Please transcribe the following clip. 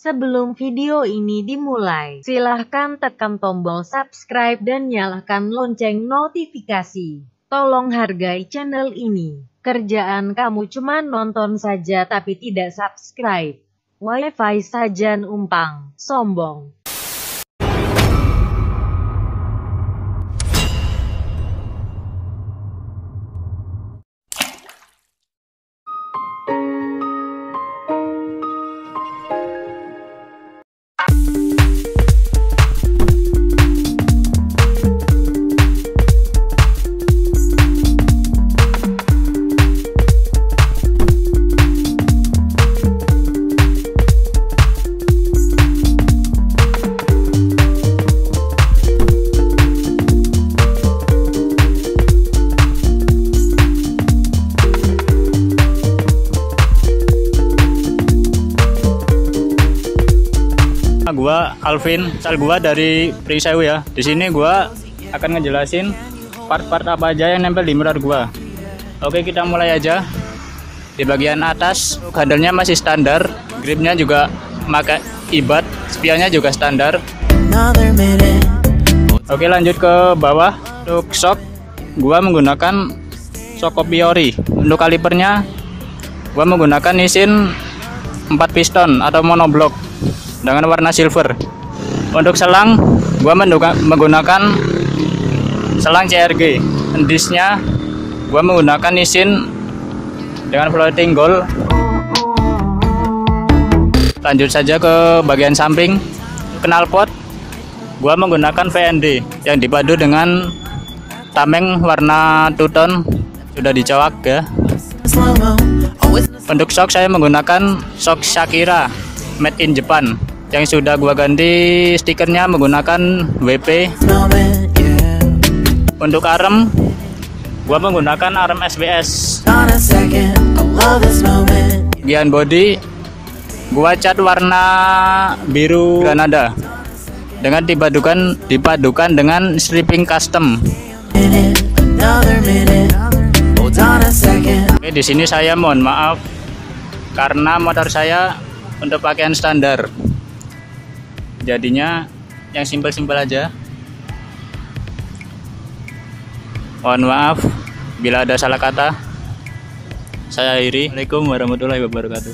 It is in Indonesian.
Sebelum video ini dimulai, silahkan tekan tombol subscribe dan nyalakan lonceng notifikasi. Tolong hargai channel ini. Kerjaan kamu cuma nonton saja tapi tidak subscribe. Wifi saja numpang, sombong. Gua Alvin, asal gua dari Prisewu ya. Di sini gua akan ngejelasin part-part apa aja yang nempel di mirror gua. Oke, kita mulai aja. Di bagian atas, handle-nya masih standar, gripnya juga pakai ibat, spionnya juga standar. Oke, lanjut ke bawah. Untuk shock, gua menggunakan shock Kopiori. Untuk kalipernya, gua menggunakan Nissin 4 piston atau monoblock dengan warna silver. Untuk selang, gua menggunakan selang CRG. Disnya gua menggunakan Nissin dengan floating gold. Lanjut saja ke bagian samping. Knalpot, gua menggunakan VND yang dipadu dengan tameng warna two-tone, sudah dicowak ya. Untuk shock, saya menggunakan shock Shakira made in Japan yang sudah gua ganti stikernya menggunakan WP. Untuk arem, gua menggunakan arem SBS. Bagian body, gua cat warna biru Granada dengan dipadukan dengan stripping custom. Oke, di sini saya mohon maaf karena motor saya untuk pakaian standar. Jadinya yang simpel-simpel aja. Mohon maaf bila ada salah kata. Saya akhiri. Assalamualaikum warahmatullahi wabarakatuh.